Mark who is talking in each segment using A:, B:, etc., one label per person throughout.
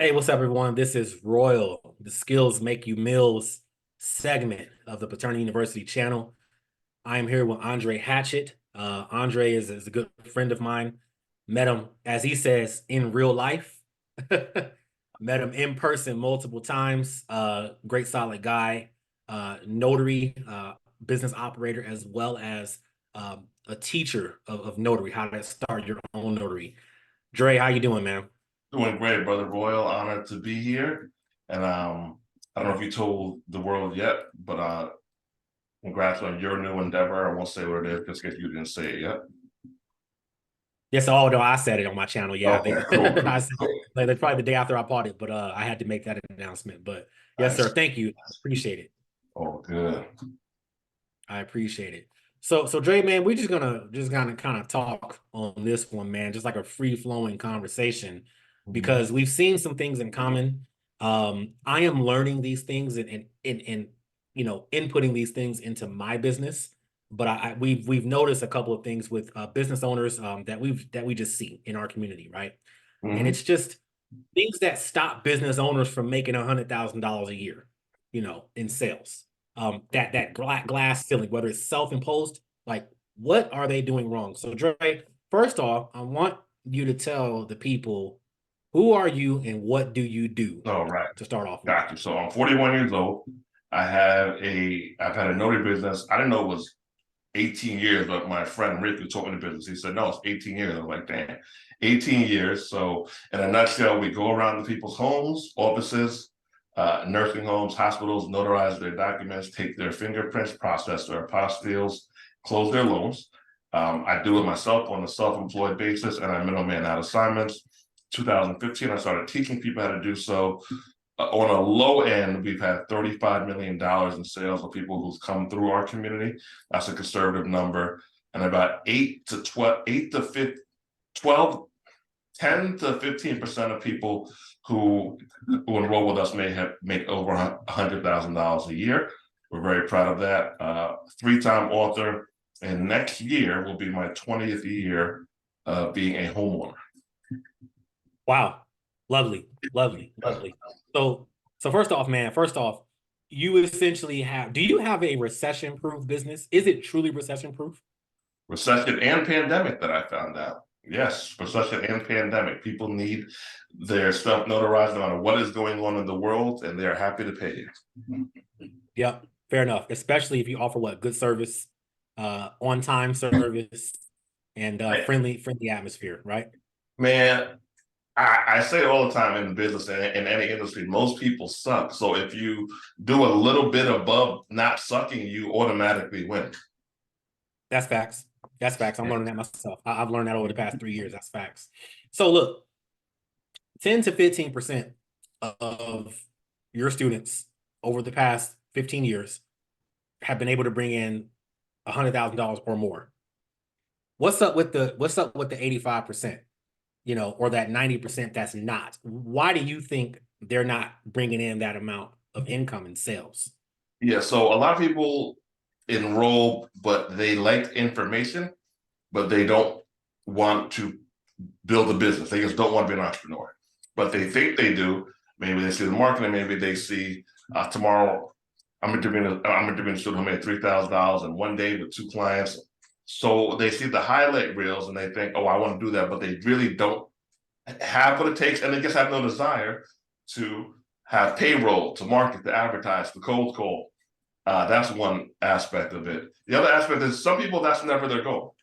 A: Hey, what's up, everyone? This is Royal, the Skills Make You Mills segment of the Paternity University channel. I am here with Andre Hatchett. Andre is a good friend of mine. Met him, as he says, in real life. Met him in person multiple times. Great, solid guy, notary, business operator, as well as a teacher of notary, how to start your own notary. Dre, how you doing, man?
B: Doing great, brother Royal. Honored to be here. And I don't know if you told the world yet, but congrats on your new endeavor. I won't say what it is just because you didn't say it yet.
A: Yes, oh no, I said it on my channel. Yeah,
B: Okay,
A: they
B: cool,
A: I
B: cool,
A: said
B: cool.
A: like probably the day after I bought it, but I had to make that announcement. But yes, sir,
B: Nice.
A: thank you. I appreciate it.
B: Oh, good.
A: I appreciate it. So Dre, man, we just gonna kind of talk on this one, man, just like a free flowing conversation,
B: Mhm.
A: because we've seen some things in common. I am learning these things and inputting these things into my business. But we've noticed a couple of things with business owners that we just see in our community, right? And
B: Mhm.
A: it's just things that stop business owners from making $100,000 a year, in sales. That glass ceiling, whether it's self-imposed, like what are they doing wrong? So Dre, first off, I want you to tell the people who are you and what do you do
B: All right.
A: to start off with.
B: Got you. So I'm 41 years old. I've had a notary business. I didn't know it was 18 years, but my friend Rick who taught me the business, he said, no, it's 18 years. I was like, damn, 18 years. So in a nutshell, we go around to people's homes, offices, nursing homes, hospitals, notarize their documents, take their fingerprints, process their apostilles, close their loans. I do it myself on a self-employed basis, and I middleman out assignments. 2015, I started teaching people how to do so. On a low end, we've had $35 million in sales of people who've come through our community. That's a conservative number. And about 8 to 12, 8 to 15, 12, 10 to 15% of people who enroll with us make over $100,000 a year. We're very proud of that. Three-time author, and next year will be my 20th year being a homeowner.
A: Wow. Lovely, lovely, lovely. So so first off, man, first off, you essentially do you have a recession-proof business? Is it truly recession-proof?
B: Recession and pandemic that I found out. Yes, recession and pandemic. People need their stuff notarized no matter what is going on in the world, and they're happy to pay you.
A: Yep, fair enough. Especially if you offer what good service, on time service, and friendly atmosphere, right?
B: Man, I say it all the time in business and in any industry, most people suck. So if you do a little bit above not sucking, you automatically win.
A: That's facts. That's facts. I'm learning that myself. I've learned that over the past 3 years. That's facts. So look, 10 to 15% of your students over the past 15 years have been able to bring in $100,000 or more. What's up with the 85%, or that 90% that's not? Why do you think they're not bringing in that amount of income in sales?
B: Yeah, so a lot of people enroll, but they like information, but they don't want to build a business. They just don't want to be an entrepreneur, but they think they do. Maybe they see the marketing. Maybe they see tomorrow. I'm interviewing a student who made $3,000 in one day with two clients. So they see the highlight reels and they think, "Oh, I want to do that," but they really don't have what it takes, and they just have no desire to have payroll, to market, to advertise, to cold call. That's one aspect of it. The other aspect is some people that's never their goal.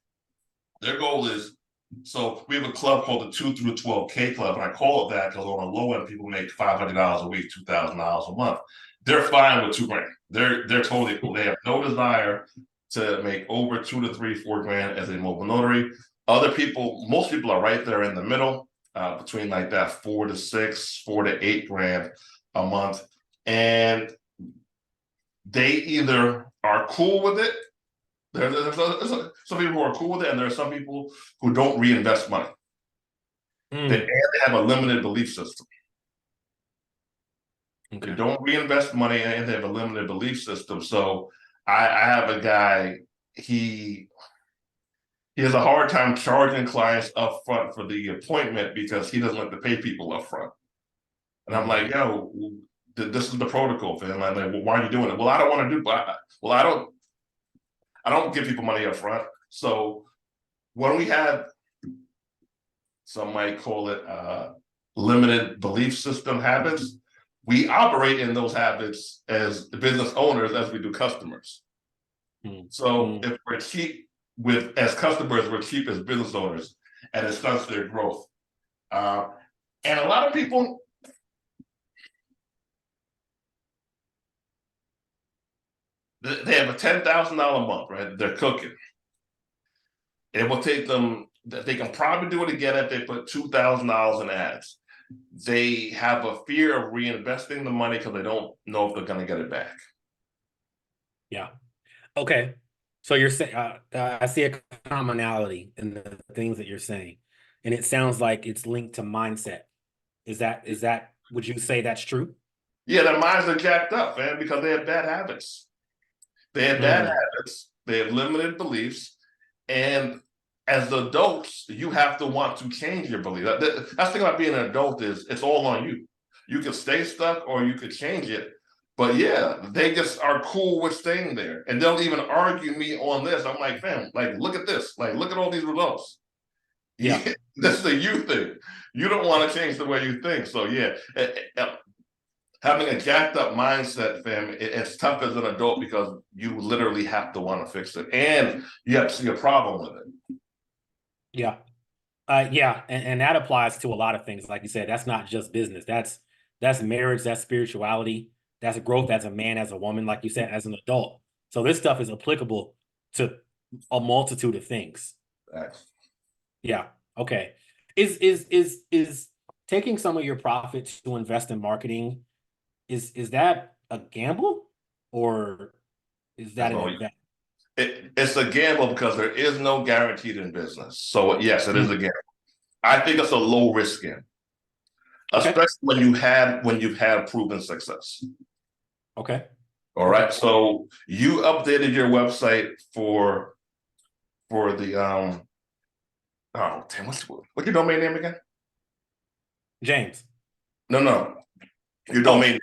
B: Their goal is so we have a club called the 2 through 12K club, and I call it that because on the low end, people make $500 a week, $2,000 a month. They're fine with 2 grand. They're totally cool. They have no desire to make over 2 to 3, 4 grand as a mobile notary. Other people, most people are right there in the middle, between like that 4 to 6, 4 to 8 grand a month, and they either are cool with it. There's some people who are cool with it, and there are some people who don't reinvest money. They
A: Mm,
B: have a limited belief system. They
A: okay.
B: don't reinvest money, and they have a limited belief system. So I have a guy. He he has a hard time charging clients up front for the appointment because he doesn't like to pay people up front. And I'm like, yo, this is the protocol, fam. I'm like, well, why are you doing it? Well, I don't want to do, well, I don't give people money up front. So when we have, some might call it limited belief system habits, we operate in those habits as business owners as we do customers. So if we're cheap as customers, we're cheap as business owners, and it stunts their growth. And a lot of people, they have a $10,000 month, right? They're cooking. It will take them, they can probably do it again if they put $2,000 in ads. They have a fear of reinvesting the money because they don't know if they're going to get it back.
A: Yeah. Okay. So you're saying, I see a commonality in the things that you're saying, and it sounds like it's linked to mindset. Would you say that's true?
B: Yeah, their minds are jacked up, man, because they have bad habits. They have bad habits. They have limited beliefs. And as adults, you have to want to change your belief. That's the thing about being an adult is it's all on you. You can stay stuck or you could change it. But yeah, they just are cool with staying there. And they'll even argue me on this. I'm like, fam, like, look at this. Like, look at all these results.
A: Yeah.
B: This is a you thing. You don't want to change the way you think. So yeah, having a jacked up mindset, fam, it's tough as an adult because you literally have to want to fix it. And you have to see a problem with it.
A: Yeah. Yeah, and that applies to a lot of things. Like you said, that's not just business. That's marriage, that's spirituality, that's growth as a man, as a woman, like you said, as an adult. So this stuff is applicable to a multitude of things.
B: Thanks.
A: Yeah. Okay. Is taking some of your profits to invest in marketing, is that a gamble, or is that
B: That's
A: an
B: all.
A: investment?
B: It's a gamble because there is no guaranteed in business. So yes, it is a
A: Mm.
B: gamble. I think it's a low risk gamble,
A: Okay.
B: especially when you've had proven success.
A: Okay.
B: All
A: Okay.
B: right. So you updated your website for the oh damn, what's your domain name again?
A: James.
B: No, your
A: Oh,
B: domain.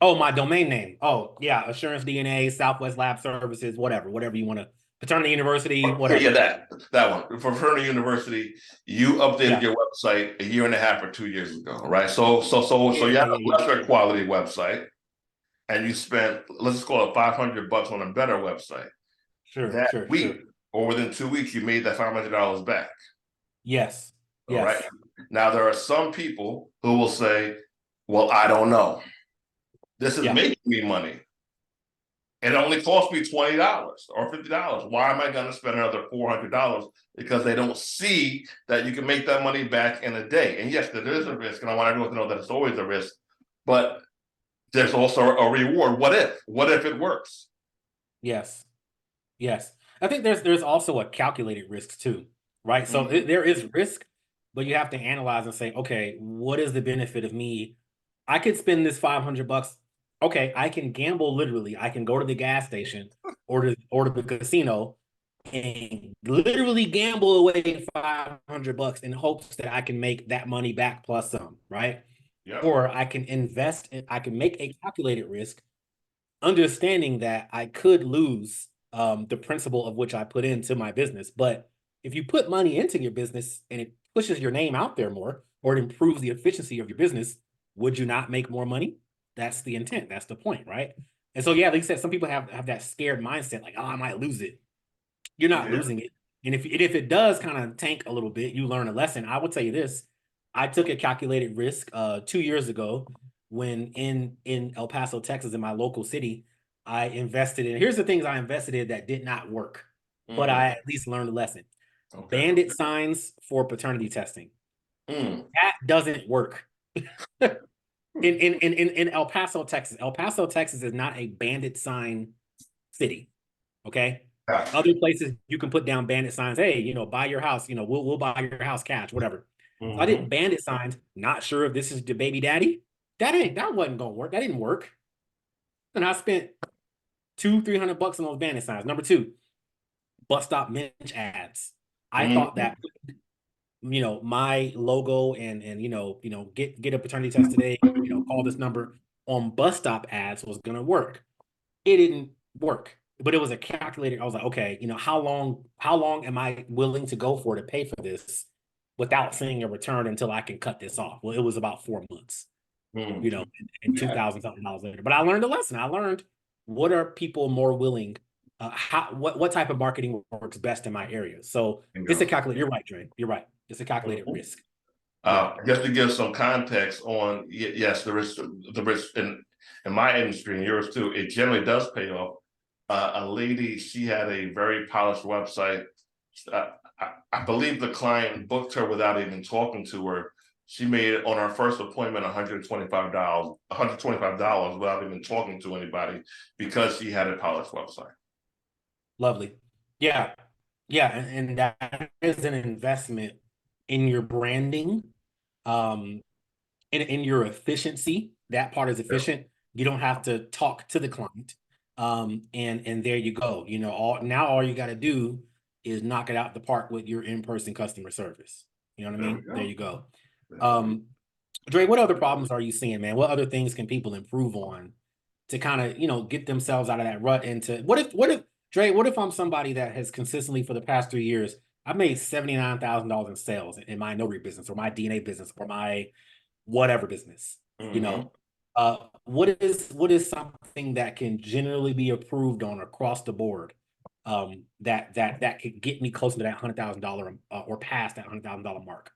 A: Oh, my domain name. Oh, yeah. Assurance DNA, Southwest Lab Services, whatever you want to. Paternity University,
B: Okay,
A: whatever.
B: yeah, that one. For Fraternity University, you updated
A: Yeah.
B: your website a year and a half or 2 years ago, right? So you
A: Yeah,
B: have
A: yeah,
B: a
A: yeah.
B: lesser quality website, and you spent, let's just call it $500 on a better website.
A: Sure,
B: That
A: sure,
B: week
A: sure.
B: or within 2 weeks, you made that $500 back.
A: Yes.
B: All right.
A: Yes.
B: Now there are some people who will say, "Well, I don't know. This is
A: Yeah.
B: making me money. It only cost me $20 or $50. Why am I going to spend another $400?" Because they don't see that you can make that money back in a day. And yes, there is a risk, and I want everyone to know that it's always a risk. But there's also a reward. What if? What if it works?
A: Yes. Yes. I think there's also a calculated risk too, right? So
B: Mm-hmm.
A: there is risk, but you have to analyze and say, okay, what is the benefit of me? I could spend this $500. Okay, I can gamble literally. I can go to the gas station or to the casino and literally gamble away $500 in hopes that I can make that money back plus some, right?
B: Yep.
A: Or I can invest and I can make a calculated risk, understanding that I could lose the principal of which I put into my business. But if you put money into your business and it pushes your name out there more, or it improves the efficiency of your business, would you not make more money? That's the intent. That's the point, right? And so, yeah, like you said, some people have that scared mindset, like, oh, I might lose it. You're not
B: Yeah.
A: losing it. And if it does kind of tank a little bit, you learn a lesson. I would tell you this. I took a calculated risk 2 years ago when in El Paso, Texas, in my local city. I invested in, here's the things I invested in that did not work, but
B: Mm-hmm.
A: I at least learned a lesson.
B: Okay.
A: Bandit signs for paternity testing.
B: Mm.
A: That doesn't work. In El Paso, Texas. El Paso, Texas is not a bandit sign city. Okay.
B: Gotcha.
A: Other places you can put down bandit signs. Hey, buy your house. We'll buy your house cash, whatever. So I
B: Mm-hmm.
A: did bandit signs. Not sure if this is the baby daddy. That wasn't gonna work. That didn't work. And I spent 200-300 bucks on those bandit signs. Number two, bus stop bench ads. I thought
B: Mm-hmm.
A: that my logo and get a paternity test today, call this number on bus stop ads was gonna work. It didn't work, but it was a calculator. I was like, okay, how long am I willing to go for to pay for this without seeing a return until I can cut this off? Well, it was about 4 months,
B: Mhm.
A: and
B: Yeah.
A: $2,000 later. But I learned a lesson. I learned what are people more willing, what type of marketing works best in my area. So it's a
B: Bingo.
A: calculator. You're right, Dre. You're right. It's a calculated
B: Mhm.
A: risk. Yeah.
B: Just to give some context on, yes, the risk in my industry and yours too, it generally does pay off. A lady, she had a very polished website. I believe the client booked her without even talking to her. She made on our first appointment $125 without even talking to anybody because she had a polished website.
A: Lovely. Yeah. Yeah. And that is an investment in your branding, um, in your efficiency. That part is
B: Yeah,
A: efficient. You don't have to talk to the client. And there you go. All you got to do is knock it out the park with your in-person customer service. You know what I
B: there we
A: mean? There
B: go.
A: you go.
B: There we
A: Um, Dre, what other problems are you seeing, man? What other things can people improve on to kind of, get themselves out of that rut? And to Dre, what if I'm somebody that has consistently for the past 3 years, I've made $79,000 in sales in my notary business or my DNA business or my whatever business, you
B: go.
A: know? What is something that can generally be approved on across the board, that could get me closer to that $100,000, or past that $100,000 mark?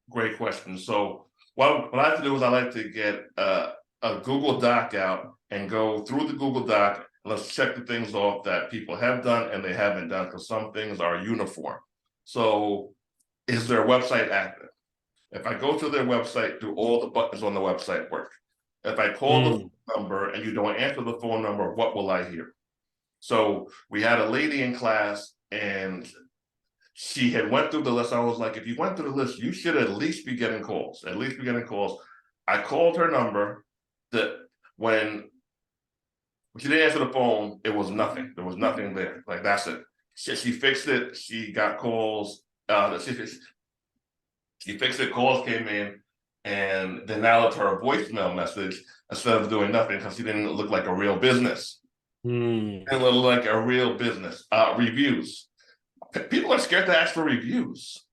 B: Great question. So what I like to do is I like to get a Google Doc out and go through the Google Doc. Let's check the things off that people have done and they haven't done because some things are uniform. So is their website active? If I go to their website, do all the buttons on the website work? If I call the
A: Mm,
B: phone number and you don't answer the phone number, what will I hear? So we had a lady in class and she had went through the list. I was like, if you went through the list, you should at least be getting calls. At least be getting calls. I called her number. That when she didn't answer the phone, it was nothing. There was nothing there. Like that's it. She fixed it. She got calls. She fixed it. Calls came in, and then now left her a voicemail message instead of doing nothing because she didn't look like a real business.
A: mm.
B: It looked like a real business. Reviews. People are scared to ask for reviews.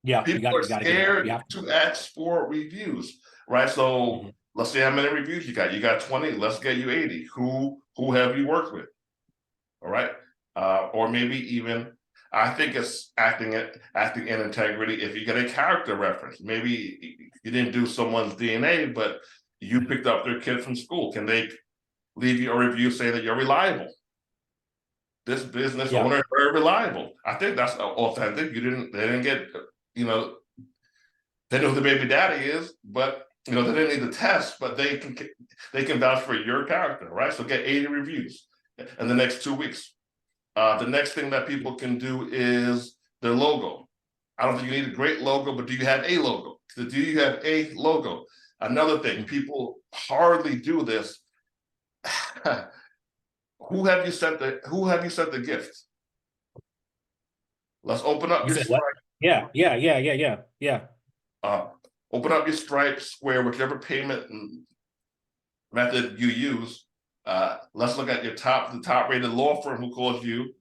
A: Yeah,
B: People are
A: you got to get it. You
B: scared
A: have to.
B: to ask for reviews, right? So
A: Mhm.
B: let's see how many reviews you got. You got 20, let's get you 80. Who have you worked with? All right. Or maybe even I think it's acting in integrity. If you get a character reference, maybe you didn't do someone's DNA, but you picked up their kid from school. Can they leave you a review saying that you're reliable? This business
A: Yeah,
B: owner is very reliable. I think that's authentic. They didn't get, you know, they know who the baby daddy is, but they didn't need the test, but they can vouch for your character, right? So get 80 reviews in the next 2 weeks. The next thing that people can do is their logo. I don't think you need a great logo, but do you have a logo? Do you have a logo? Another thing,
A: Mhm.
B: people hardly do this. Who have you sent the gift? Let's open up
A: You
B: your
A: said what? Yeah, yeah, yeah, yeah, yeah, yeah.
B: uh, open up your Stripe, Square, whichever payment method you use. Let's look at the top rated law firm who calls you,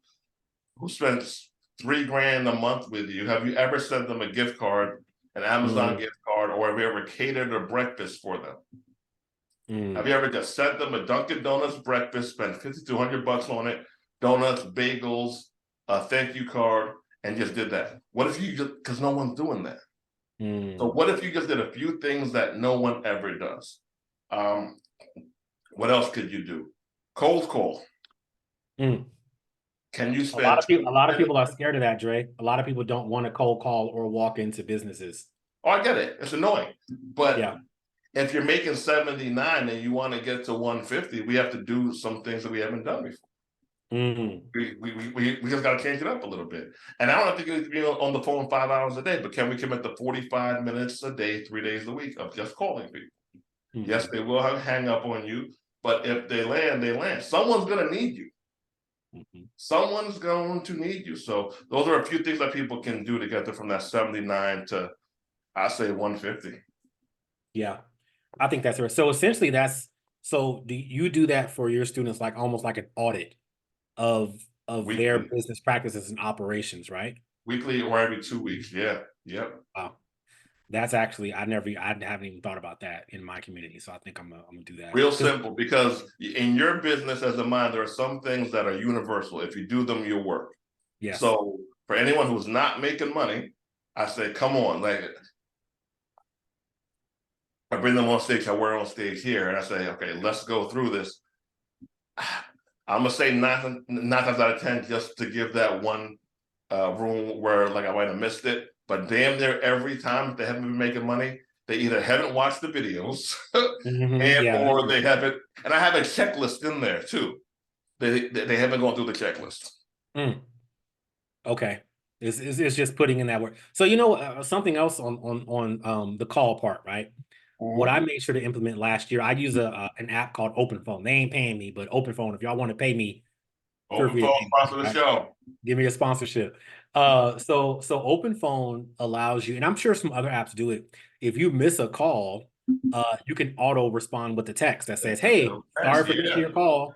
B: who spends $3,000 a month with you. Have you ever sent them a gift card, an Amazon
A: Mm,
B: gift card, or have you ever catered a breakfast for them? Have
A: mm.
B: you ever just sent them a Dunkin' Donuts breakfast, spent $5,200 on it, donuts, bagels, a thank you card, and just did that? What if you just, because no one's doing that. So
A: Mm.
B: what if you just did a few things that no one ever does? Um, what else could you do? Cold call.
A: Mm.
B: Can you
A: A lot
B: spend
A: of people, a lot of
B: 20
A: people are scared of that, Dre. A lot of people don't want to cold call or walk into businesses.
B: Oh, I get it. It's annoying. But
A: Yeah.
B: if you're making 79 and you want to get to 150, we have to do some things that we haven't done before.
A: Mm.
B: We just got to change it up a little bit. And I don't think you need to be on the phone 5 hours a day, but can we commit to 45 minutes a day, 3 days a week of just calling people? Yes,
A: Mm.
B: they will hang up on you, but if they land, they land. Someone's going to need you.
A: Mhm.
B: Someone's going to need you. So those are a few things that people can do to get them from that 79 to, I say, 150.
A: Yeah, I think that's right. So essentially, so do you do that for your students, like almost like an audit of their
B: Weekly,
A: business practices and operations, right?
B: weekly or every 2 weeks. Yeah. Yep.
A: Wow, that's actually I haven't even thought about that in my community, so I think I'm gonna do that
B: Real
A: because
B: simple, because in your business as a mind, there are some things that are universal. If you do them, you'll work.
A: yes.
B: So for anyone who's not making money, I say, come on. Like, I bring them on stage, I wear on stage here, and I say, okay, let's go through this. I'm gonna say nine times out of 10, just to give that one room where like I might have missed it, but damn near every time they haven't been making money, they either haven't watched the videos and
A: Yeah, that's
B: or
A: true.
B: they haven't. And I have a checklist in there too. They haven't gone through the checklist.
A: Mm, okay. It's just putting in that work. So something else on the call part, right? What I
B: Mhm.
A: made sure to implement last year, I use an app called Open Phone. They ain't paying me, but Open Phone, if y'all want to pay me, feel
B: Open
A: free to
B: phone
A: pay me,
B: sponsor the
A: right?
B: show.
A: Give me a sponsorship. So Open Phone allows you, and I'm sure some other apps do it. If you miss a call, you can auto respond with the text that says, "Hey, sorry for missing
B: Yeah.
A: your call.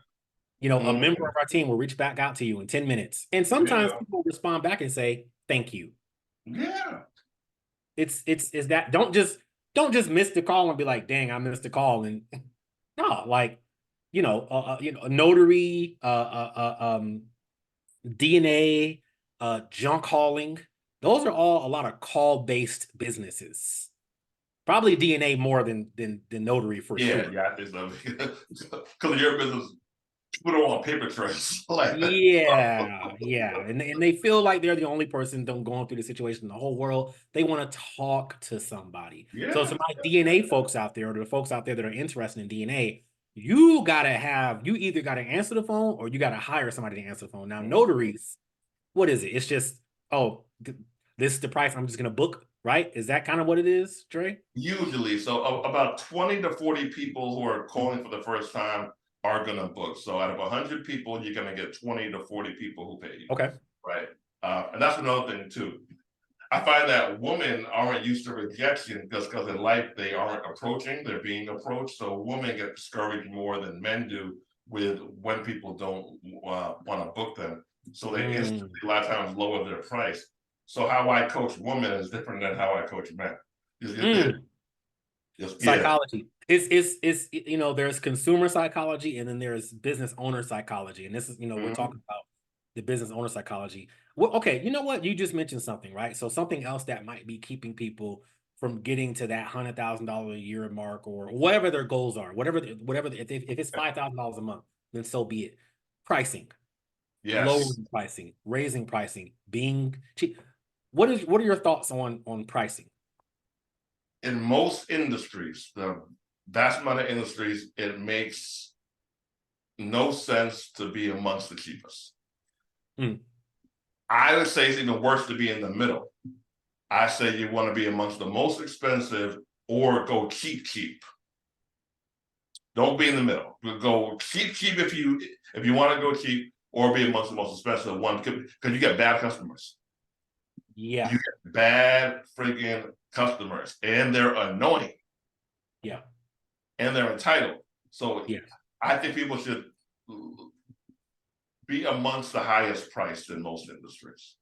A: A member
B: Mhm.
A: of our team will reach back out to you in 10 minutes." And
B: There you
A: sometimes
B: go.
A: people respond back and say, "Thank you."
B: Yeah.
A: It's is that don't just miss the call and be like, "Dang, I missed the call." And no, like, notary, DNA, junk hauling. Those are all a lot of call-based businesses. Probably DNA more than notary for
B: Yeah.
A: sure.
B: Yeah. I think so. Because your business, put it on paper trails. Like,
A: Yeah, yeah. And they feel like they're the only person going through the situation in the whole world. They want to talk to somebody. So to
B: yeah.
A: my DNA folks out there, or the folks out there that are interested in DNA, you either gotta answer the phone or you gotta hire somebody to answer the phone. Now,
B: Mhm.
A: notaries, what is it? It's just, oh, this is the price. I'm just gonna book, right? Is that kind of what it is, Dre?
B: Usually, so about 20 to 40 people who are calling for the first time are gonna book. So out of 100 people, you're gonna get 20 to 40 people who pay you,
A: Okay.
B: right? And that's another thing too. I find that women aren't used to rejection because in life they aren't approaching, they're being approached. So women get discouraged more than men do with when people don't want to book them. So they instantly
A: Mm.
B: a lot of times lower their price. So how I coach women is different than how I coach men.
A: Mm.
B: Yeah.
A: Psychology. It's there's consumer psychology and then there's business owner psychology. And this is, we're
B: Mhm.
A: talking about the business owner psychology. Well, okay, you know what? You just mentioned something, right? So something else that might be keeping people from getting to that $100,000 a year mark or whatever their goals are, if it's $5,000 a month, then so be it. Pricing,
B: Yes.
A: lowering pricing, raising pricing, being cheap. What are your thoughts on pricing?
B: In most industries, the vast amount of industries, it makes no sense to be amongst the cheapest.
A: Mm,
B: I would say it's even worse to be in the middle. I say you want to be amongst the most expensive or go cheap, cheap. Don't be in the middle. Go cheap, cheap if you want to go cheap, or be amongst the most expensive one because you get bad customers.
A: yeah,
B: You get bad freaking customers, and they're annoying
A: yeah,
B: and they're entitled. So
A: yeah.
B: I think people should be amongst the highest price in most industries.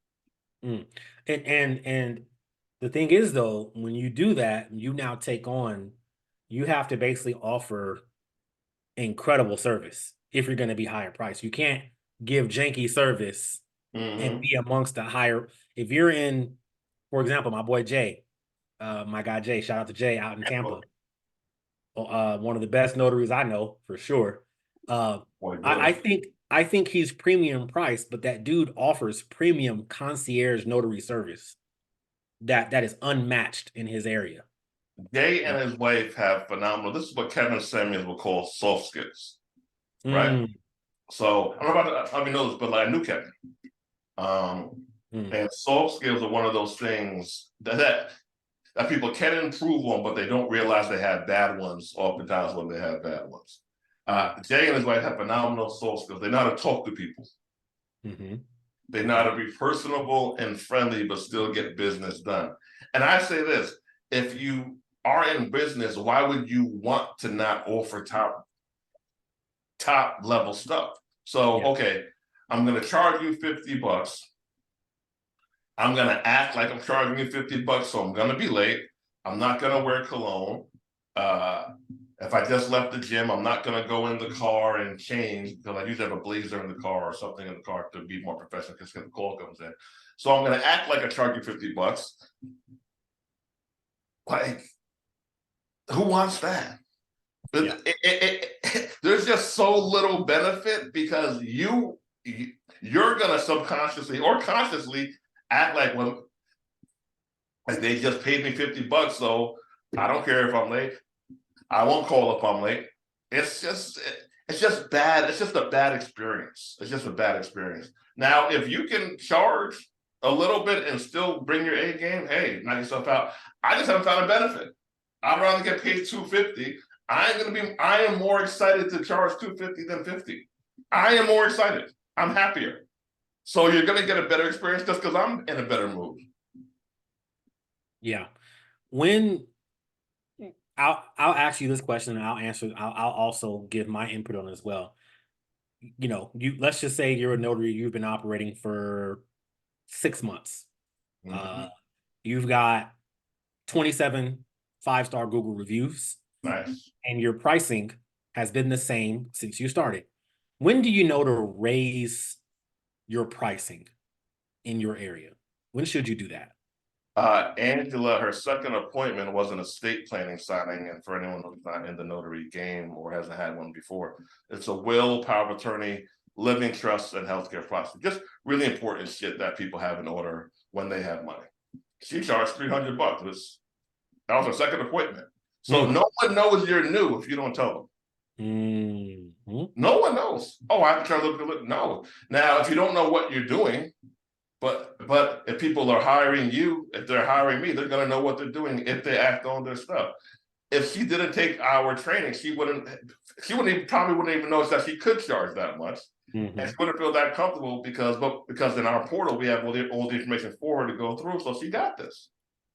A: Mm. And the thing is though, when you do that, you now you have to basically offer incredible service if you're going to be higher price. You can't give janky service and
B: Mm-hmm.
A: be amongst the higher. If you're in, for example, my boy Jay, my guy Jay, shout out to Jay out in Tampa, one of the best notaries I know for sure. Uh,
B: Boy,
A: I
B: good.
A: think he's premium price, but that dude offers premium concierge notary service that is unmatched in his area.
B: Jay and his wife have phenomenal. This is what Kevin Samuels would call soft skills, right?
A: Mm,
B: So I'm about to, I mean, know this, but like I knew Kevin. Um,
A: mm,
B: and soft skills are one of those things that people can improve on, but they don't realize they have bad ones oftentimes when they have bad ones.
A: mm,
B: Jay and his wife have phenomenal soft skills. They know how to talk to people.
A: Mm-hmm.
B: They know how
A: Okay.
B: to be personable and friendly, but still get business done. And I say this, if you are in business, why would you want to not offer top level stuff? So,
A: Yeah.
B: okay, I'm going to charge you $50. I'm going to act like I'm charging you $50, so I'm going to be late. I'm not going to wear cologne. Uh, if I just left the gym, I'm not going to go in the car and change because I usually have a blazer in the car or something in the car to be more professional because the call comes in. So I'm going to act like I charge you $50. Like, who wants that?
A: Yeah.
B: There's just so little benefit because you're going to subconsciously or consciously act like, well, like they just paid me $50, so I don't care if I'm late. I won't call if I'm late. It's just it's just bad. It's just a bad experience. It's just a bad experience. Now, if you can charge a little bit and still bring your A game, hey, knock yourself out. I just haven't found a benefit. I'd rather get paid $250. I am more excited to charge $250 than $50. I am more excited. I'm happier. So you're gonna get a better experience just because I'm in a better mood.
A: Yeah. When I'll ask you this question and I'll also give my input on it as well. You know, let's just say you're a notary, you've been operating for 6 months.
B: Mm-hmm.
A: Uh you've got 27 5-star Google reviews,
B: Nice.
A: and your pricing has been the same since you started. When do you know to raise your pricing in your area? When should you do that?
B: Angela, her second appointment was an estate planning signing, and for anyone who's not in the notary game or hasn't had one before, it's a will, power of attorney, living trust, and healthcare process. Just really important shit that people have in order when they have money. She charged $300. That was her second appointment. So
A: Mm.
B: no one knows you're new if you don't tell them.
A: Mm-hmm.
B: No one knows. Oh, I have to charge a little bit. No. Now, if you don't know what you're doing, but if people are hiring you, if they're hiring me, they're gonna know what they're doing if they act on their stuff. If she didn't take our training, probably wouldn't even notice that she could charge that much. And
A: Mm-hmm.
B: she wouldn't feel that comfortable because in our portal we have all the information for her to go through. So she got this.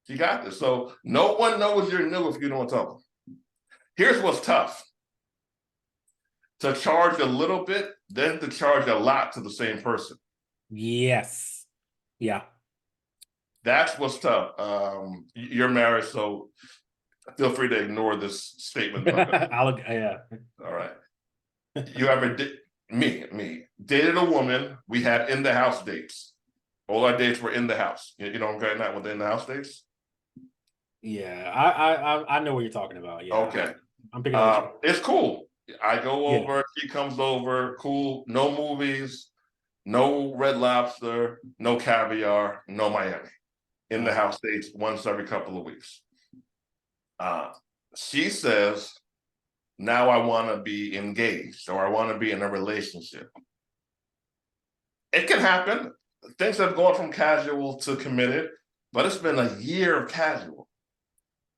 B: She got this. So no one knows you're new if you don't tell them. Here's what's tough. To charge a little bit, then to charge a lot to the same person.
A: Yes. Yeah.
B: That's what's tough. You're married, so feel free to ignore this statement. But
A: Yeah.
B: all right, you ever did me dated a woman? We had in the house dates. All our dates were in the house. You know what I'm getting at with the in the house dates?
A: Yeah. I know what you're talking about. Yeah.
B: Okay,
A: I'm picking up what you.
B: it's cool. I go
A: Yeah.
B: over, she comes over, cool. No movies, no Red Lobster, no caviar, no Miami. In the
A: Uh-huh.
B: house dates once every couple of weeks. Uh, she says, now I want to be engaged or I want to be in a relationship. It can happen. Things have gone from casual to committed, but it's been a year of casual.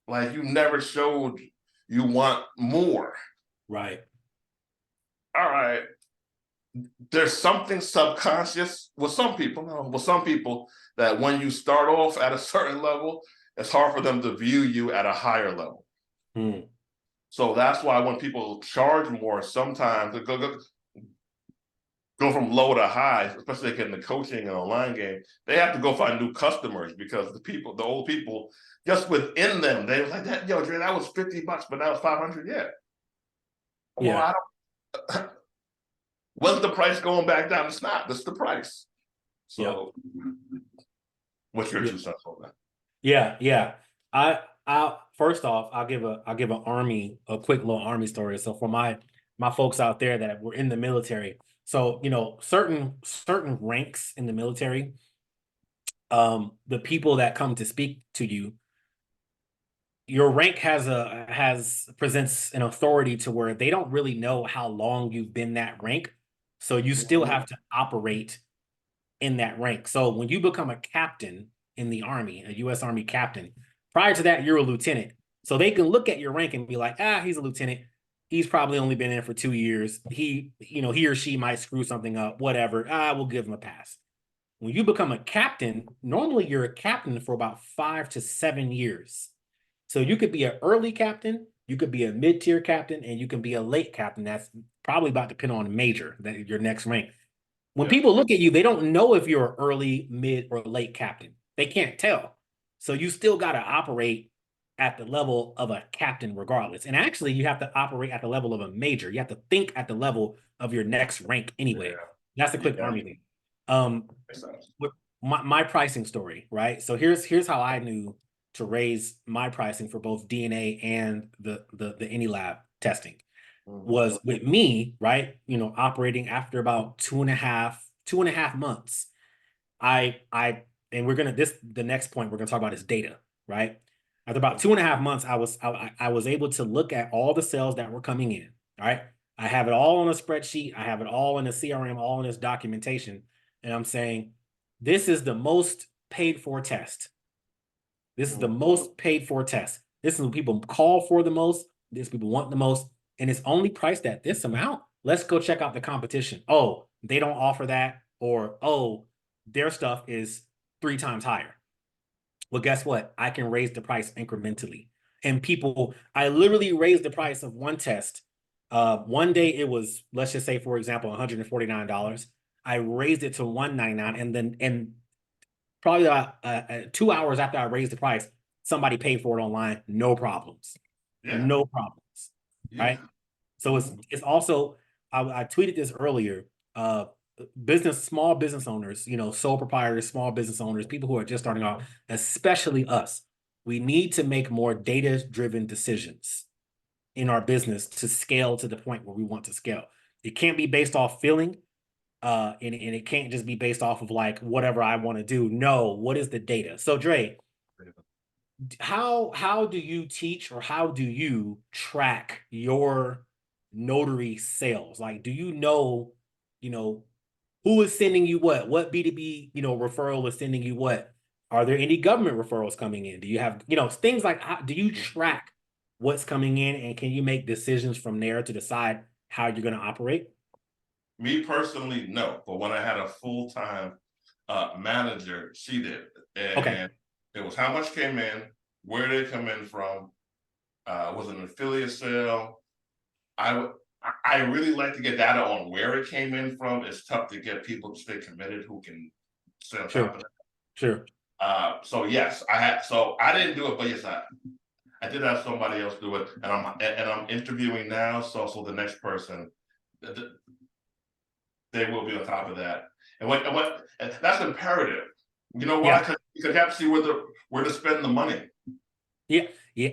B: Like you never showed you want more.
A: Right.
B: All right. There's something subconscious with some people, no, with some people that when you start off at a certain level, it's hard for them to view you at a higher level.
A: Mm.
B: So that's why when people charge more, sometimes go from low to high, especially in the coaching and online game, they have to go find new customers because the old people, just within them, they was like that, yo, Dre, that was $50, but that was 500. Yeah. Well,
A: Yeah.
B: I don't when's the price going back down? It's not, that's the price.
A: Yeah.
B: So what's your
A: Yeah.
B: 2 cents on that?
A: Yeah. Yeah. I first off, I'll give a quick little army story. So for my folks out there that were in the military, so you know, certain ranks in the military, the people that come to speak to you, your rank has presents an authority to where they don't really know how long you've been that rank. So you still
B: Mhm.
A: have to operate in that rank. So when you become a captain in the Army, a U.S. Army captain, prior to that, you're a lieutenant. So they can look at your rank and be like, ah, he's a lieutenant. He's probably only been in for 2 years. He or she might screw something up, whatever. We'll give him a pass. When you become a captain, normally you're a captain for about 5 to 7 years. So you could be an early captain, you could be a mid-tier captain, and you can be a late captain. That's probably about to depend on major, that your next rank. When
B: Yeah.
A: people look at you, they don't know if you're an early, mid, or late captain. They can't tell. So you still got to operate at the level of a captain regardless. And actually, you have to operate at the level of a major. You have to think at the level of your next rank anyway.
B: Yeah.
A: That's a quick
B: Yeah.
A: army thing. Um,
B: Makes sense.
A: with my pricing story, right? So here's how I knew to raise my pricing for both DNA and the AnyLab testing
B: Mhm.
A: was with me, right? Operating after about two and a half months. And we're gonna this the next point we're gonna talk about is data, right? After about 2.5 months, I was able to look at all the sales that were coming in. All right. I have it all on a spreadsheet, I have it all in a CRM, all in this documentation. And I'm saying, this is the most paid for test. This is the most paid for test. This is what people call for the most. This people want the most. And it's only priced at this amount. Let's go check out the competition. Oh, they don't offer that. Or, oh, their stuff is 3 times higher. Well, guess what? I can raise the price incrementally. And I literally raised the price of one test. One day it was, let's just say, for example, $149. I raised it to $199, and probably about 2 hours after I raised the price, somebody paid for it online, no problems,
B: Yeah.
A: no problems,
B: Yeah.
A: right? So it's
B: Mhm.
A: it's also, I tweeted this earlier. Small business owners, sole proprietors, small business owners, people who are just starting out, especially us, we need to make more data-driven decisions in our business to scale to the point where we want to scale. It can't be based off feeling, and it can't just be based off of like whatever I want to do. No, what is the data? So Dre, how do you teach, or how do you track your notary sales? Like, do you know, who is sending you what B2B, referral is sending you what? Are there any government referrals coming in? Do you have, things like, do you track what's coming in, and can you make decisions from there to decide how you're going to operate?
B: Me personally, no. But when I had a full-time manager, she did.
A: Okay,
B: And it was how much came in, where they come in from, was it an affiliate sale? I really like to get data on where it came in from. It's tough to get people to stay committed who can stay on top
A: sure,
B: of it.
A: sure.
B: So yes, I didn't do it, but yes, I did have somebody else do it, and I'm interviewing now. So the next person, they will be on top of that. And that's imperative. You know why?
A: Yeah,
B: Because you have to see where to spend the money.
A: yeah, yeah.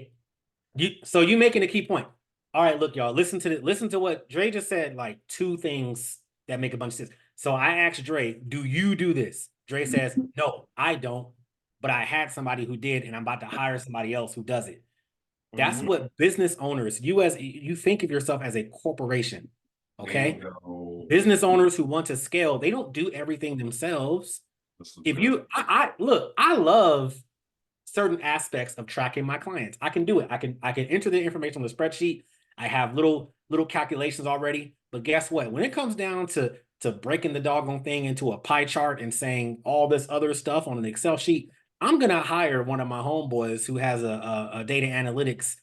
A: So you making a key point. All right, look, y'all, listen to what Dre just said, like two things that make a bunch of sense. So I asked Dre, do you do this? Dre says, no, I don't, but I had somebody who did, and I'm about to hire somebody else who does it. That's
B: Mhm.
A: what business owners, you think of yourself as a corporation, okay?
B: Bingo.
A: Business owners who want to scale, they don't do everything themselves.
B: This is
A: If
B: good.
A: you, I look, I love certain aspects of tracking my clients. I can do it. I can enter the information on the spreadsheet. I have little calculations already. But guess what? When it comes down to breaking the doggone thing into a pie chart and saying all this other stuff on an Excel sheet, I'm gonna hire one of my homeboys who has a data analytics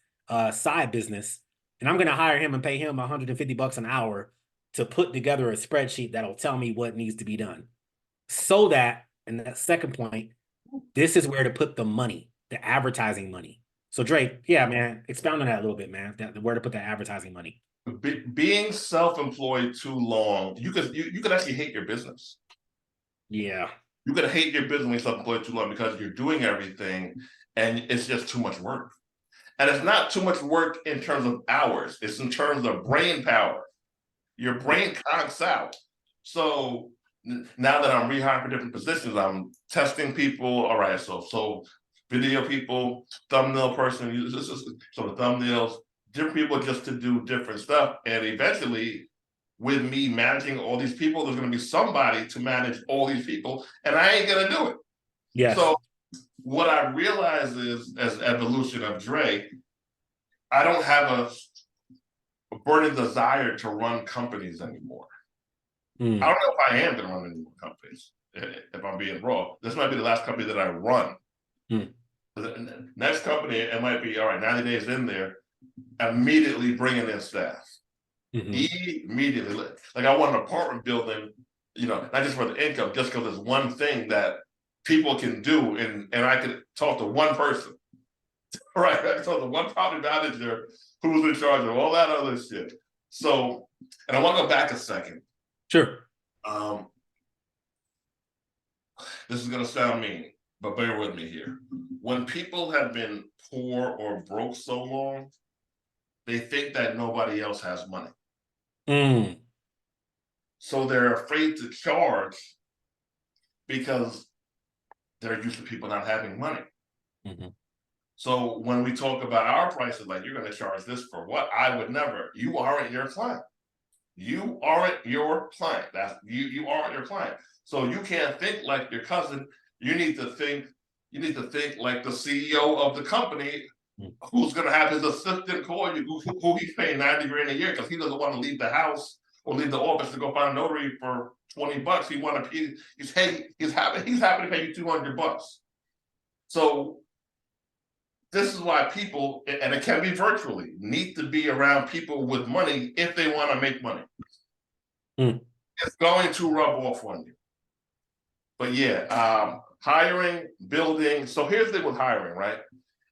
A: side business, and I'm gonna hire him and pay him $150 an hour to put together a spreadsheet that'll tell me what needs to be done. So that, and that second point, this is where to put the money, the advertising money. So Drake, yeah, man, expound on that a little bit, man. Where to put that advertising money.
B: Being self-employed too long, you could actually hate your business.
A: Yeah,
B: You could hate your business when you're self-employed too long because you're doing everything and it's just too much work. And it's not too much work in terms of hours, it's in terms of brain power. Your
A: yeah,
B: brain conks out. So now that I'm rehiring for different positions, I'm testing people. All right, so video people, thumbnail person, so the thumbnails, different people just to do different stuff. And eventually, with me managing all these people, there's going to be somebody to manage all these people, and I ain't gonna do it.
A: yes,
B: So what I realize is, as evolution of Dre, I don't have burning desire to run companies anymore. I
A: Mm.
B: don't know if I am going to run any more companies. If I'm being raw, this might be the last company that I run.
A: Mm.
B: The next company, it might be all right. 90 days in there, immediately bringing in staff.
A: Mm-hmm.
B: Immediately, like I want an apartment building, not just for the income, just because it's one thing that people can do, and I could talk to one person, right? I can talk to one property manager who's in charge of all that other shit. So, and I want to go back a second.
A: Sure.
B: Um, this is going to sound mean, but bear with me here. When people have been poor or broke so long, they think that nobody else has money.
A: Mm.
B: So they're afraid to charge because they're used to people not having money.
A: Mm-hmm.
B: So when we talk about our prices, like you're going to charge this for what? I would never. You aren't your client. You aren't your client. That's you. You aren't your client. So you can't think like your cousin. You need to think. You need to think like the CEO of the company, who's going to have his assistant call you, who he's paying 90 grand a year because he doesn't want to leave the house or leave the office to go find a notary for $20. He want to. He's happy. He's happy to pay you $200. So this is why people, and it can be virtually, need to be around people with money if they want to make money.
A: Mm.
B: It's going to rub off on you. But yeah, hiring, building. So here's the thing with hiring, right?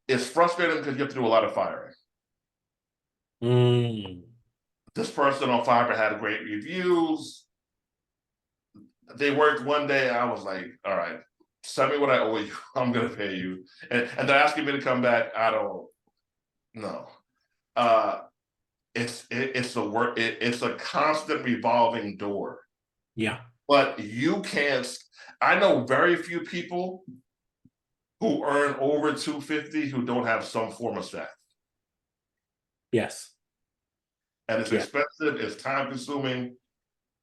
B: It's frustrating because you have to do a lot of firing.
A: Mm.
B: This person on Fiverr had great reviews. They worked one day. I was like, all right, send me what I owe you. I'm going to pay you. And they're asking me to come back. I don't know. It's a work. It's a constant revolving door.
A: Yeah.
B: But you can't. I know very few people who earn over 250 who don't have some form of staff.
A: Yes.
B: And it's
A: Yeah.
B: expensive, it's time consuming,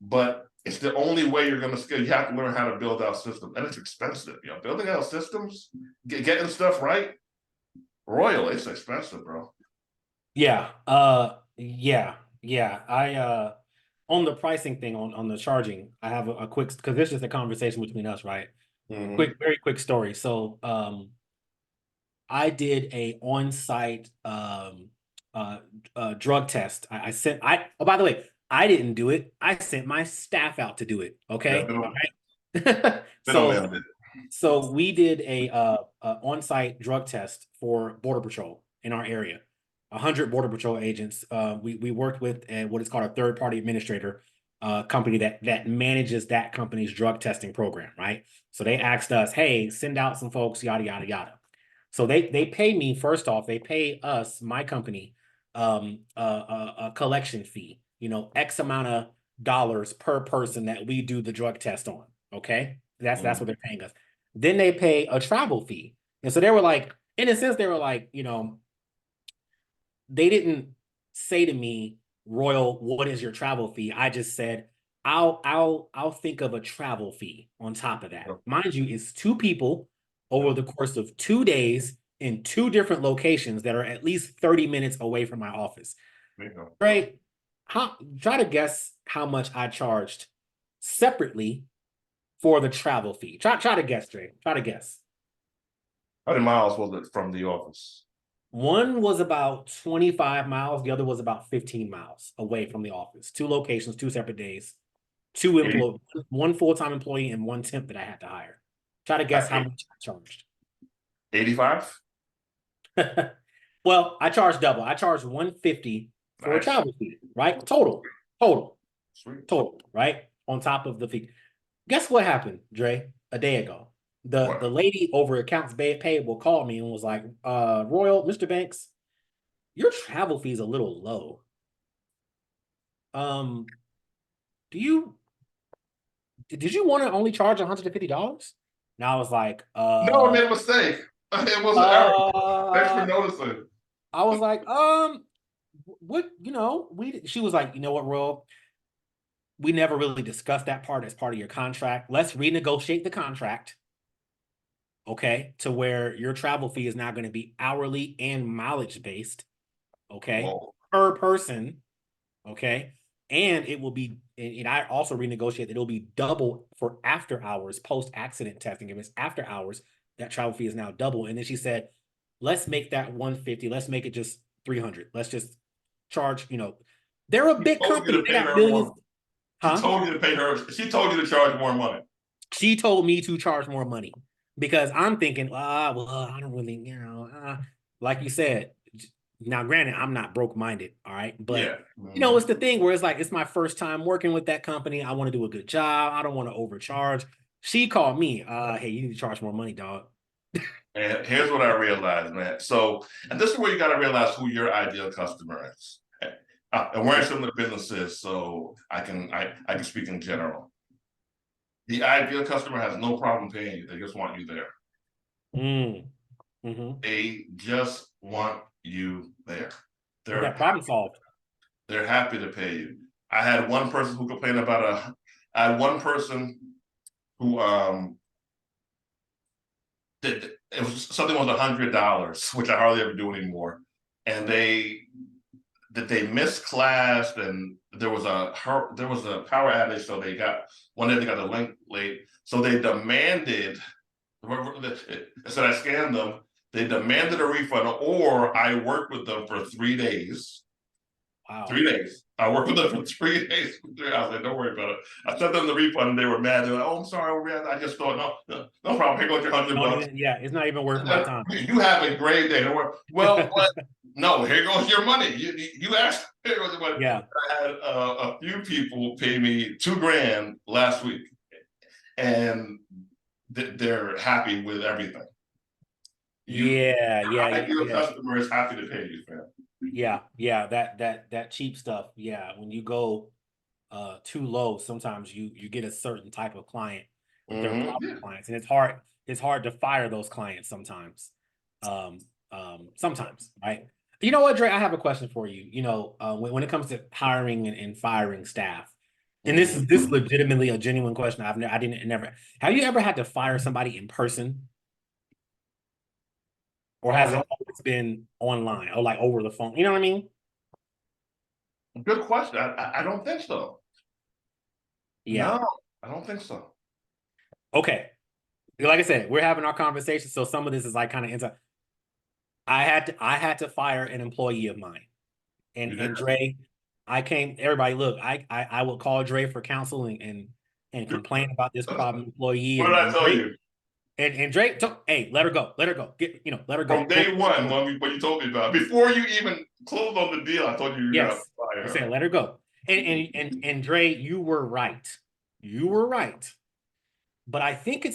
B: but it's the only way you're going to scale. You have to learn how to build out systems, and it's expensive. Building out systems, getting stuff right, Royal, it's expensive, bro.
A: Yeah. Yeah. Yeah. On the pricing thing, on the charging, I have a quick, because this is a conversation between us, right?
B: Mm-hmm.
A: Very quick story. So I did a on-site drug test. I sent oh, by the way, I didn't do it. I sent my staff out to do it.
B: Yeah,
A: Okay. All right.
B: middleman did.
A: So we did a on-site drug test for Border Patrol in our area. 100 Border Patrol agents. We worked with what is called a third-party administrator company that manages that company's drug testing program, right? So they asked us, hey, send out some folks, yada yada yada. So they pay me, first off, they pay us, my company, a collection fee, X amount of dollars per person that we do the drug test on. Okay. That's what they're paying us. Then they pay a travel fee. And so they were like, in a sense, they were like, they didn't say to me, Royal, what is your travel fee? I just said, I'll think of a travel fee on top of that. Mind you, it's two people over the course of 2 days in two different locations that are at least 30 minutes away from my office. Right? Try to guess how much I charged separately for the travel fee. Try to guess, Dre. Try to guess.
B: How many miles was it from the office?
A: One was about 25 miles. The other was about 15 miles away from the office. Two locations, two separate days. One full-time employee and one temp that I had to hire. Try to guess how much I charged.
B: 85.
A: Well, I charged double. I charged 150 for a
B: Nice.
A: travel fee, right? Total,
B: Sweet.
A: right? On top of the fee. Guess what happened, Dre, a day ago? The lady over accounts payable called me and was like, Royal, Mr. Banks, your travel fee is a little low. Do you did you want to only charge $150? And I was like,
B: No, I made a mistake. It was an error. Thanks for noticing.
A: I was like, what, she was like, you know what, Royal? We never really discussed that part as part of your contract. Let's renegotiate the contract. Okay, to where your travel fee is now going to be hourly and mileage based. Okay,
B: Whoa.
A: per person. Okay. And it will be, and I also renegotiate that it'll be double for after hours, post accident testing. If it's after hours, that travel fee is now double. And then she said, let's make that 150. Let's make it just 300. Let's just charge, they're a
B: She
A: big
B: told you
A: company.
B: to
A: They
B: pay
A: got
B: her
A: millions.
B: more. She
A: Huh?
B: told you to pay her. She told you to charge more money.
A: She told me to charge more money because I'm thinking, well, I don't really, like you said. Now, granted, I'm not broke minded, all right, but
B: Yeah. Mm-hmm.
A: it's the thing where it's like it's my first time working with that company. I want to do a good job. I don't want to overcharge. She called me, hey, you need to charge more money, dog.
B: And here's what I realized, man. So, and this is where you got to realize who your ideal customer is. And we're in similar businesses, so I can speak in general. The ideal customer has no problem paying you. They just want you there.
A: Mm. Mm-hmm.
B: They just want you there. They're
A: Yeah, problem solved.
B: they're happy to pay you. I had one person who complained about I had one person who did it was something was $100, which I hardly ever do anymore. And they missed class and there was a power outage, so they got one day they got a link late. So they demanded so I scanned them, they demanded a refund, or I worked with them for 3 days.
A: Wow.
B: 3 days. I worked with them for 3 days. I was like, don't worry about it. I sent them the refund and they were mad. They're like, oh, I'm sorry. I just thought, no problem. Here goes your
A: Don't
B: $100.
A: even, yeah, it's not even worth my time.
B: You have a great day. Don't worry. Well, but no, here goes your money. You asked, here goes your money.
A: Yeah.
B: I had a few people pay me $2,000 last week, and they're happy with everything.
A: Yeah.
B: Ideal customer is happy to pay you, man.
A: Yeah. That cheap stuff. Yeah. When you go too low, sometimes you get a certain type of client, but they're
B: Mm-hmm.
A: problem
B: Yeah.
A: clients, and it's hard to fire those clients sometimes. Um, sometimes, right? You know what, Dre? I have a question for you. When it comes to hiring and firing staff, and this
B: Mm-hmm.
A: is legitimately a genuine question. I didn't never. Have you ever had to fire somebody in person, or
B: Oh
A: has it
B: no,
A: always been online or like over the phone? You know what I mean?
B: good question. I don't think so.
A: Yeah.
B: No, I don't think so.
A: Okay. Like I said, we're having our conversation, so some of this is like kind of inside. I had to fire an employee of mine.
B: You did?
A: And Dre, everybody, look, I will call Dre for counsel and complain about this problem employee
B: What did I
A: and
B: tell
A: Dre
B: you?
A: and Dre hey, let her go. Let her go. Let her
B: From
A: go.
B: day one, when you told me about it, before you even closed on the deal, I told you you're gonna
A: Yes.
B: fire
A: I
B: her.
A: said let her go. And Dre, you were right. You were right. But I think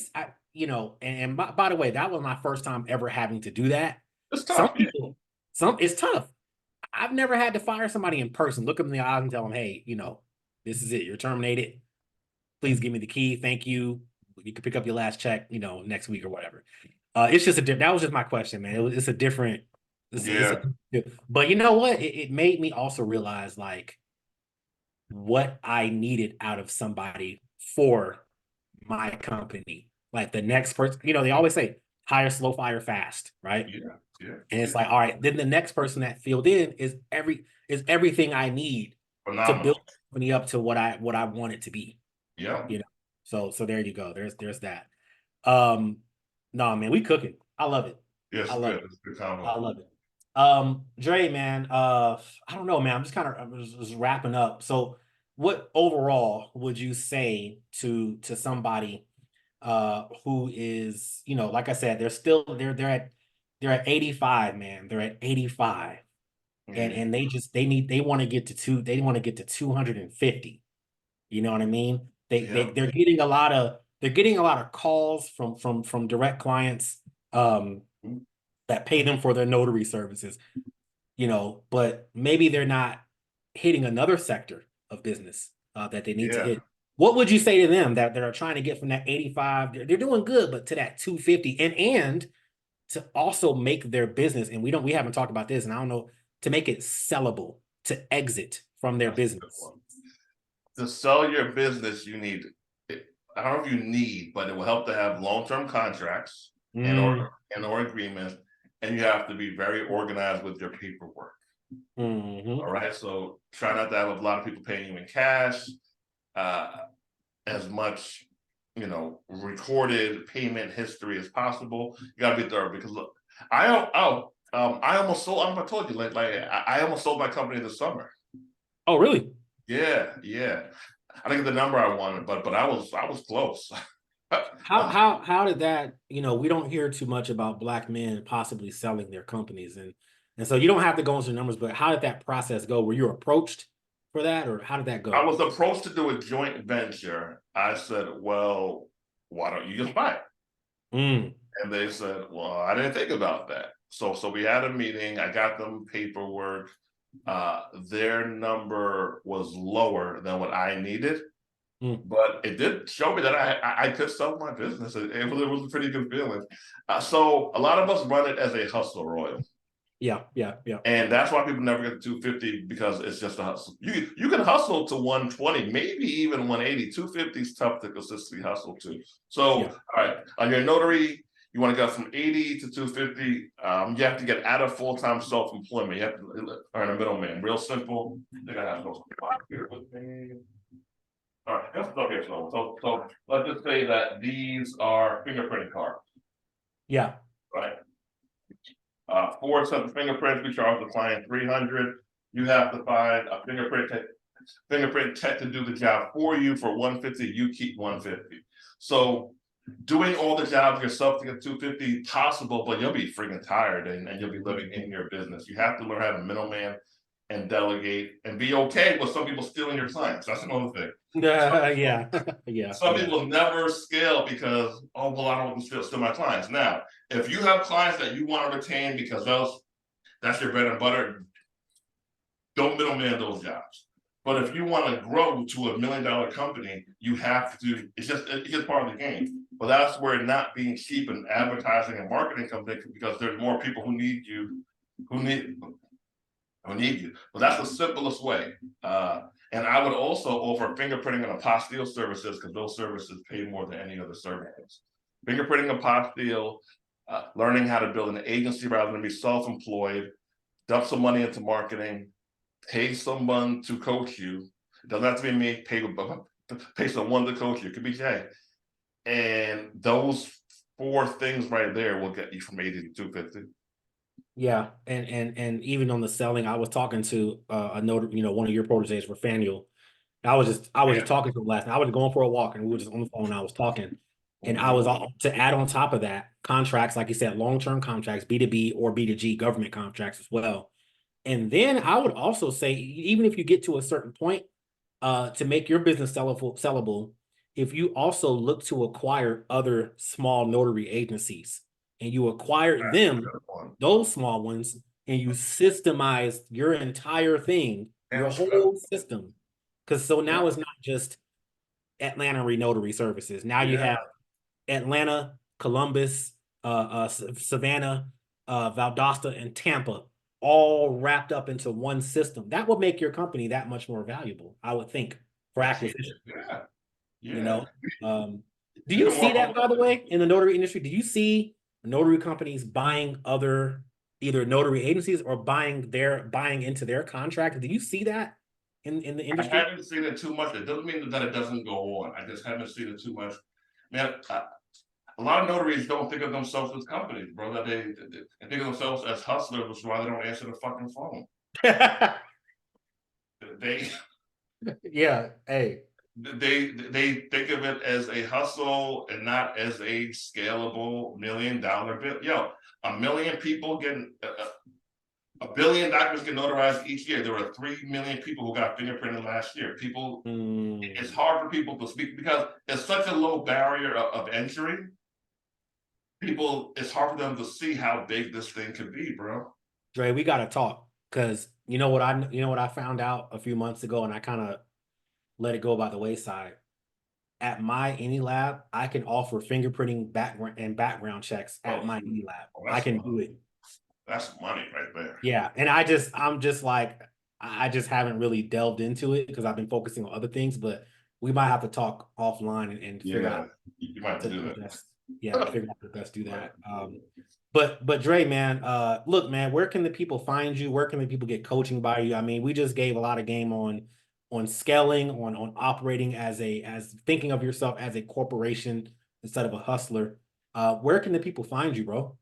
A: and by the way, that was my first time ever having to do that.
B: It's
A: Some
B: tough, yeah.
A: people, it's tough. I've never had to fire somebody in person, look them in the eyes and tell them, hey, this is it. You're terminated. Please give me the key. Thank you. You can pick up your last check, next week or whatever. It's just that was just my question, man. It's a different, it's
B: Yeah,
A: a, but you know what? It made me also realize like what I needed out of somebody for my company. Like the next person, they always say hire slow, fire fast, right?
B: yeah, yeah,
A: And it's
B: yeah.
A: like, all right, then the next person that filled in is everything I need to build
B: Phenomenal.
A: the company up to what I want it to be.
B: Yeah.
A: You know. So there you go. There's that. Um, no, man, we cooking. I love it.
B: Yes,
A: I love
B: good.
A: it.
B: It's a good
A: I
B: combo.
A: love it. Dre, man, I don't know, man. I'm just wrapping up. So what overall would you say to somebody who is, like I said, they're at 85, man. They're at 85. And
B: Yeah,
A: and they want to get to 250. You know what I mean?
B: yeah.
A: They're getting a lot of calls from direct clients um that pay them for their notary services, but maybe they're not hitting another sector of business that they need to
B: Yeah.
A: hit. What would you say to them that are trying to get from that 85? They're doing good, but to that 250 and to also make their business, and we haven't talked about this, and I don't know, to make it sellable, to exit from their
B: That's a good
A: business.
B: one. To sell your business, I don't know if you need, but it will help to have long-term contracts and
A: Mm,
B: or agreements, and you have to be very organized with your paperwork.
A: Mm-hmm.
B: All right, so try not to have a lot of people paying you in cash. As much, recorded payment history as possible. You gotta be thorough because look, I almost sold. I don't know if I told you, I almost sold my company this summer.
A: Oh, really?
B: Yeah, yeah. I didn't get the number I wanted, but I was close.
A: How did that, we don't hear too much about Black men possibly selling their companies, and so you don't have to go into the numbers, but how did that process go? Were you approached for that, or how did that
B: I
A: go?
B: was approached to do a joint venture. I said, well, why don't you just buy it?
A: Mm,
B: And they said, well, I didn't think about that. So we had a meeting. I got them paperwork. Their number was lower than what I needed,
A: mm.
B: but it did show me that I could sell my business. It was a pretty good feeling. So a lot of us run it as a hustle, Royal.
A: Yeah, yeah, yeah,
B: And that's why people never get to 250 because it's just a hustle. You can hustle to 120, maybe even 180. 250 is tough to consistently hustle to. So,
A: yeah,
B: all right, on your notary, you want to go from 80 to 250. You have to get out of full-time self-employment. You have to earn a middleman. Real simple. I think I have no here with me. All right, let's start here. So let's just say that these are fingerprinting cards,
A: yeah,
B: right? 4 sets of fingerprints, we charge the client 300. You have to find a fingerprint tech to do the job for you for 150. You keep 150. So doing all the jobs yourself to get 250 possible, but you'll be freaking tired and you'll be living in your business. You have to learn how to middleman and delegate and be okay with some people stealing your clients. That's another thing.
A: yeah, yeah,
B: Some
A: yeah,
B: people never scale because, oh, well, I don't want to steal my clients. Now, if you have clients that you want to retain because that's your bread and butter, don't middleman those jobs. But if you want to grow to $1 million company, you have to, it's just part of the game. But that's where not being cheap and advertising and marketing comes in because there's more people who need you, who need who need you. But that's the simplest way. And I would also offer fingerprinting and apostille services because those services pay more than any other services. Fingerprinting, apostille, learning how to build an agency rather than be self-employed, dump some money into marketing, pay someone to coach you. It doesn't have to be me. Pay someone to coach you. It could be Jay. And those 4 things right there will get you from 80 to 250.
A: yeah. And even on the selling, I was talking to a note, one of your proteges, Rafanuel. I was just talking to him last night. I was going for a walk and we were just on the phone. And I was talking, and I was to add on top of that contracts, like you said, long-term contracts, B2B or B2G government contracts as well. And then I would also say, even if you get to a certain point, to make your business sellable, if you also look to acquire other small notary agencies and you acquire them, those small ones, and you systemize your entire thing, your whole system. Because so now it's not just Atlanta Renotary Services. Now you
B: Yeah.
A: have Atlanta, Columbus, Savannah, Valdosta, and Tampa all wrapped up into one system. That would make your company that much more valuable, I would think, for acquisition.
B: Yeah.
A: You
B: Yeah.
A: know, do
B: You
A: you
B: can
A: see
B: work
A: that,
B: on
A: by the way, in the notary industry? Do you see notary companies buying other either notary agencies or buying into their contract? Do you see that in the
B: I
A: industry?
B: haven't seen it too much. It doesn't mean that it doesn't go on. I just haven't seen it too much. Man, a lot of notaries don't think of themselves as companies, bro. That they think of themselves as hustlers, which is why they don't answer the fucking phone. They
A: Yeah. Hey.
B: they think of it as a hustle and not as a scalable $1 million bill. Yo, 1 million people getting 1 billion documents get notarized each year. There were 3 million people who got fingerprinted last year. People, it's hard for people to speak because it's such a low barrier of entry. People, it's hard for them to see how big this thing could be, bro.
A: Dre, we gotta talk because you know what I found out a few months ago, and I kind of let it go by the wayside. At my any lab, I can offer fingerprinting background checks at
B: Oh,
A: my any lab.
B: oh,
A: I can do it.
B: that's money right there.
A: Yeah, and I'm just like I just haven't really delved into it because I've been focusing on other things. But we might have to talk offline and figure
B: Yeah,
A: out
B: you might have to do
A: the
B: that.
A: best. Yeah, figure out the best do
B: Right.
A: that. But Dre, man, look, man, where can the people find you? Where can the people get coaching by you? I mean, we just gave a lot of game on scaling, on operating as thinking of yourself as a corporation instead of a hustler. Where can the people find you, bro?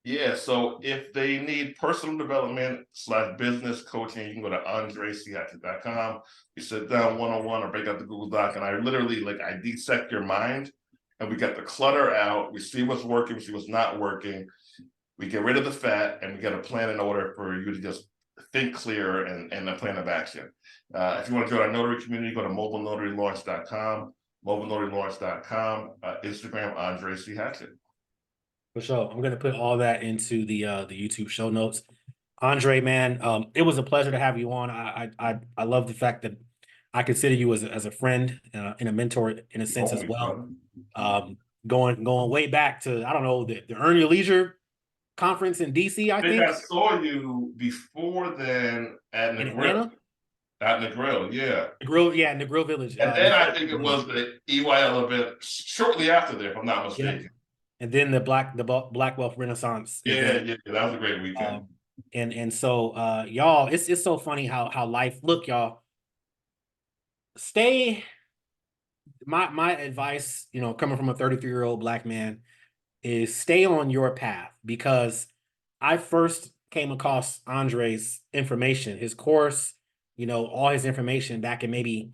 B: Yeah, so if they need personal development / business coaching, you can go to andresiatic.com. You sit down one-on-one or break out the Google Doc, and I literally like I dissect your mind and we get the clutter out, we see what's working, we see what's not working, we get rid of the fat, and we get a plan in order for you to just think clear and a plan of action. If you want to join our notary community, go to mobilenotarylaunch.com, mobilenotarylaunch.com, Instagram, Andre C. Hatchett.
A: For sure. I'm gonna put all that into the YouTube show notes. Andre, man, it was a pleasure to have you on. I love the fact that I consider you as a friend and a mentor in a sense as
B: Always,
A: well.
B: brother.
A: Um, going way back to I don't know the Earn Your Leisure conference in DC, I
B: I think I
A: think,
B: saw you before then at
A: in
B: Negril.
A: Atlanta.
B: At Negril, yeah.
A: Negril, yeah, Negril Village.
B: And then I
A: Negril
B: think it
A: Village.
B: was the EYL event shortly after there, if I'm not
A: Yep.
B: mistaken.
A: And then the Black Wealth Renaissance
B: Yeah,
A: event.
B: yeah, that was a great weekend.
A: Um, and so y'all, it's so funny how life look, y'all. Stay my advice, coming from a 33-year-old Black man, is stay on your path because I first came across Andre's information, his course, all his information back in maybe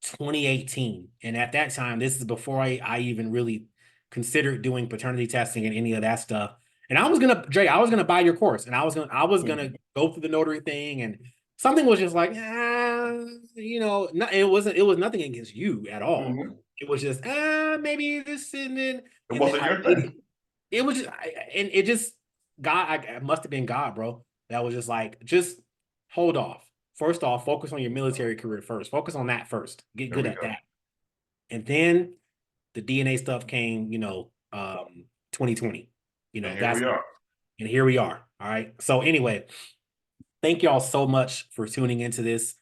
A: 2018. And at that time, this is before I even really considered doing paternity testing and any of that stuff. And I was gonna buy your course and I was gonna go through the notary thing and something was just like, it was nothing against you at all.
B: Mhm.
A: It was just, maybe this
B: It
A: and then
B: wasn't
A: I
B: your
A: did
B: thing.
A: it. It was just, and it just God. It must have been God, bro. That was just like, just hold off. First off, focus on your military career first. Focus on that first. Get
B: There
A: good
B: we
A: at
B: go.
A: that, and then the DNA stuff came. 2020.
B: And here
A: That's
B: we are.
A: and here we are. All right. So anyway, thank y'all so much for tuning into this.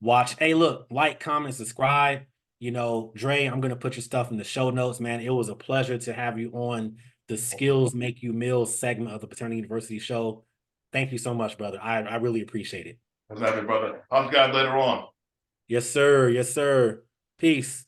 A: Watch. Hey, look, like, comment, subscribe. Dre, I'm gonna put your stuff in the show notes, man. It was a pleasure to have you on the Skills Make You Mills segment of the Paternity University show. Thank you so much, brother. I really appreciate it.
B: That's happening, brother. I'll guys later on.
A: Yes, sir. Yes, sir. Peace.